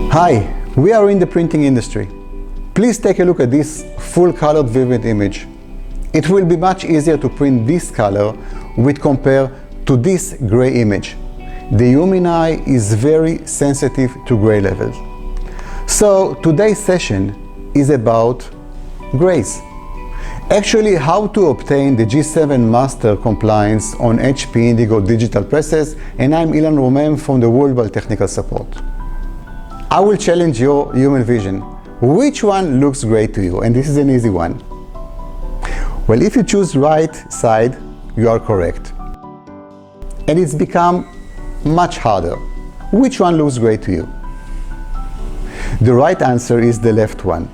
Hi, we are in the printing industry. Please take a look at this full-colored vivid image. It will be much easier to print this color with compare to this gray image. The human eye is very sensitive to gray levels. So today's session is about grays. Actually, how to obtain the G7 master compliance on HP Indigo Digital Presses, and I'm Ilan Romem from the Worldwide Technical Support. I will challenge your human vision. Which one looks great to you? And this is an easy one. Well, if you choose right side, you are correct. And it's become much harder. Which one looks great to you? The right answer is the left one.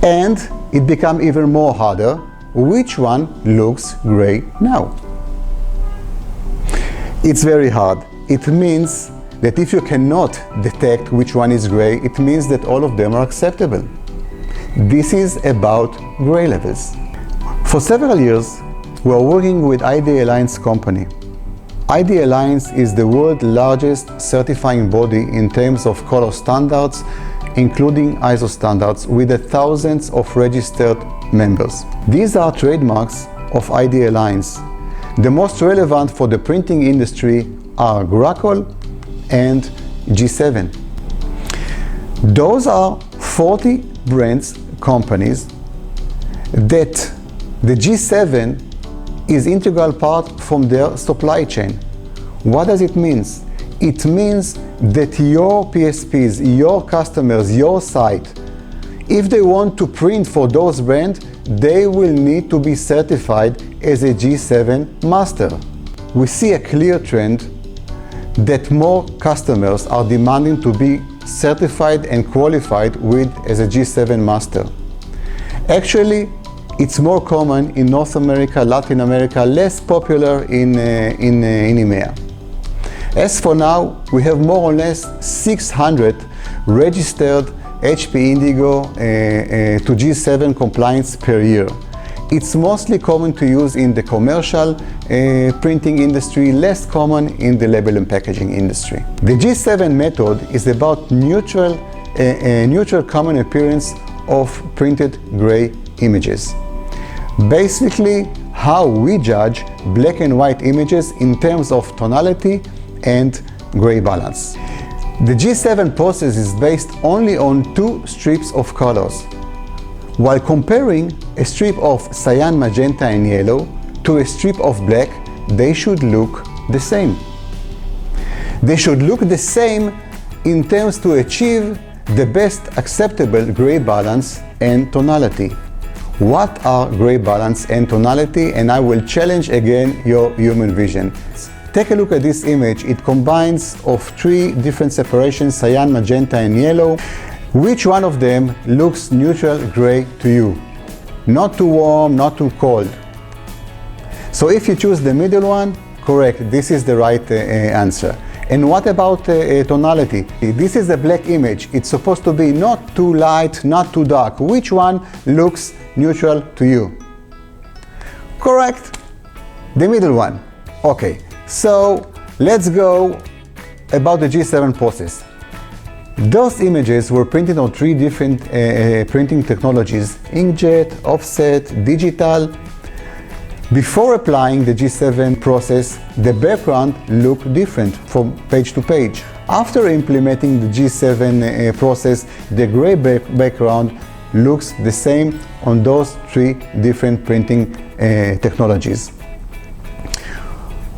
And it became even more harder. Which one looks great now? It's very hard. It means that if you cannot detect which one is gray, it means that all of them are acceptable. This is about gray levels. For several years, we are working with ID Alliance company. ID Alliance is the world's largest certifying body in terms of color standards, including ISO standards, with thousands of registered members. These are trademarks of ID Alliance. The most relevant for the printing industry are Grackle and G7. Those are 40 brands, companies, that the G7 is integral part from their supply chain. What does it mean? It means that your PSPs, your customers, your site, if they want to print for those brands, they will need to be certified as a G7 master. We see a clear trend that more customers are demanding to be certified and qualified as a G7 master. Actually, it's more common in North America, Latin America, less popular in EMEA. As for now, we have more or less 600 registered HP Indigo to G7 compliance per year. It's mostly common to use in the commercial printing industry, less common in the label and packaging industry. The G7 method is about neutral common appearance of printed gray images. Basically, how we judge black and white images in terms of tonality and gray balance. The G7 process is based only on 2 strips of colors. While comparing a strip of cyan, magenta, and yellow to a strip of black, they should look the same. They should look the same in terms to achieve the best acceptable gray balance and tonality. What are gray balance and tonality? And I will challenge again your human vision. Take a look at this image. It combines of 3 different separations, cyan, magenta, and yellow. Which one of them looks neutral gray to you? Not too warm, not too cold. So if you choose the middle one, correct, this is the right answer. And what about tonality? This is a black image. It's supposed to be not too light, not too dark. Which one looks neutral to you? Correct, the middle one. Okay, so let's go about the G7 process. Those images were printed on 3 different printing technologies: inkjet, offset, digital. Before applying the G7 process, the background looked different from page to page. After implementing the G7 process, the gray background looks the same on those 3 different printing technologies.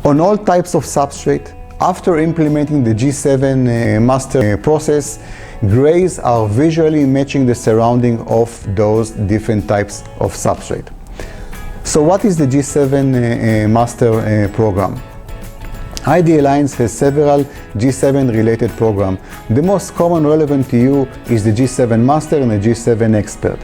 On all types of substrate, after implementing the G7 master process, grays are visually matching the surrounding of those different types of substrate. So what is the G7 master program? ID Alliance has several G7 related programs. The most common relevant to you is the G7 master and the G7 expert.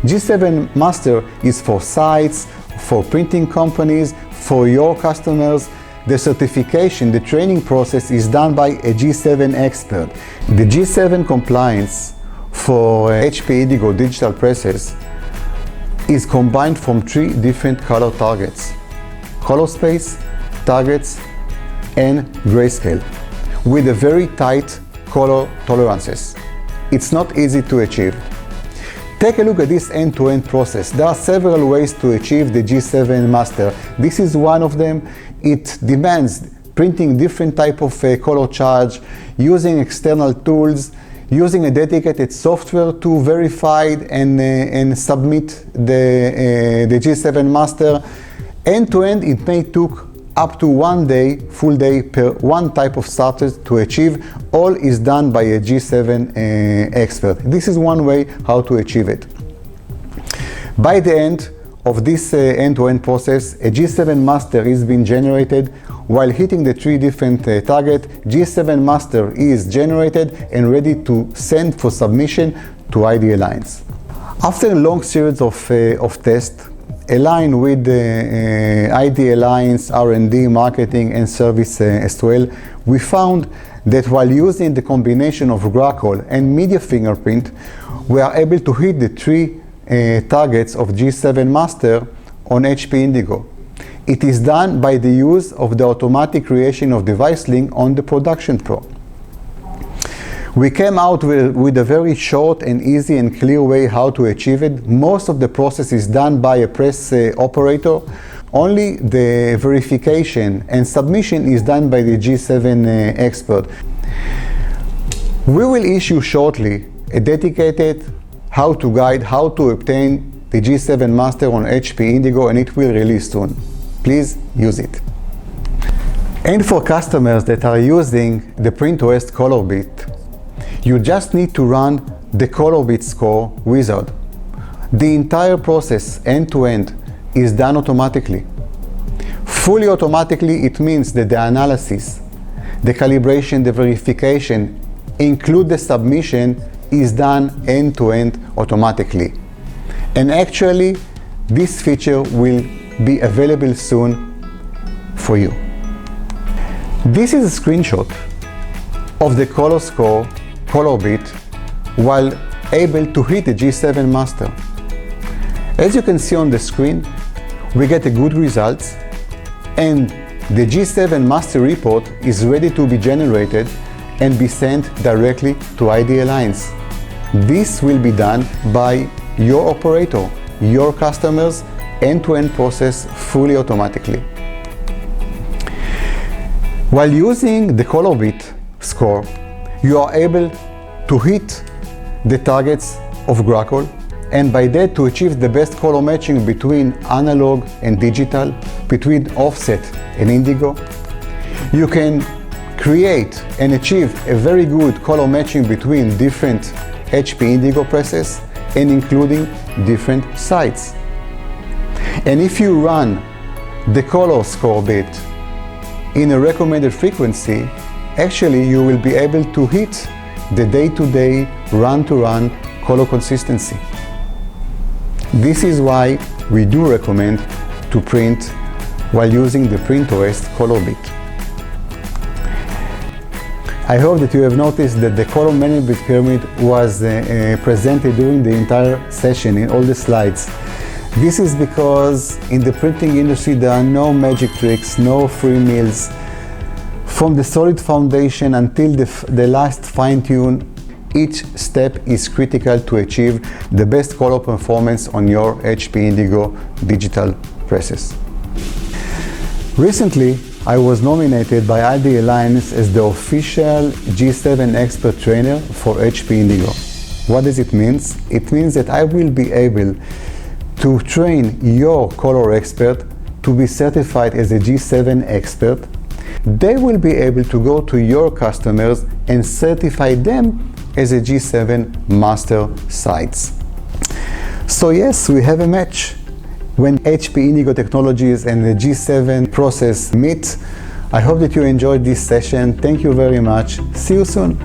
G7 master is for sites, for printing companies, for your customers. The certification, the training process is done by a G7 expert. The G7 compliance for HP Indigo Digital Presses is combined from 3 different color targets: color space, targets, and grayscale, with a very tight color tolerances. It's not easy to achieve. Take a look at this end-to-end process. There are several ways to achieve the G7 master. This is one of them. It demands printing different type of color charge, using external tools, using a dedicated software to verify and submit the G7 master. End-to-end, it may took up to 1 day, full day per one type of starter to achieve. All is done by a G7 expert. This is one way how to achieve it. By the end of this end-to-end process, a G7 master is being generated. While hitting the 3 different targets, G7 master is generated and ready to send for submission to ID Alliance. After a long series of tests, aligned with the ID Alliance, R&D, marketing and service as well, we found that while using the combination of Grackle and media fingerprint, we are able to hit the 3 targets of G7 master on HP Indigo. It is done by the use of the automatic creation of device link on the Production Pro. We came out with a very short and easy and clear way how to achieve it. Most of the process is done by a press operator. Only the verification and submission is done by the G7 expert. We will issue shortly a dedicated how-to guide how to obtain the G7 master on HP Indigo, and it will release soon. Please use it. And for customers that are using the PrintOS ColorBit, you just need to run the ColorBit score wizard. The entire process, end-to-end, is done automatically. Fully automatically, it means that the analysis, the calibration, the verification, include the submission, is done end-to-end automatically. And actually, this feature will be available soon for you. This is a screenshot of the color score ColorBit while able to hit the G7 master. As you can see on the screen, we get a good results, and the G7 master report is ready to be generated and be sent directly to ID Alliance. This will be done by your operator, your customers, end-to-end process fully automatically. While using the ColorBit score, you are able to hit the targets of Grackle, and by that to achieve the best color matching between analog and digital, between offset and indigo. You can create and achieve a very good color matching between different HP Indigo presses and including different sites. And if you run the color score bit in a recommended frequency, actually you will be able to hit the day-to-day, run-to-run color consistency. This is why we do recommend to print while using the PrintOS ColorBit. I hope that you have noticed that the color management pyramid was presented during the entire session in all the slides. This is because in the printing industry there are no magic tricks, no free meals. From the solid foundation until the last fine-tune, each step is critical to achieve the best color performance on your HP Indigo Digital Presses. Recently, I was nominated by ID Alliance as the official G7 expert trainer for HP Indigo. What does it mean? It means that I will be able to train your color expert to be certified as a G7 expert. They will be able to go to your customers and certify them as a G7 master sites. So yes, we have a match. When HP Indigo Technologies and the G7 process meet, I hope that you enjoyed this session. Thank you very much. See you soon.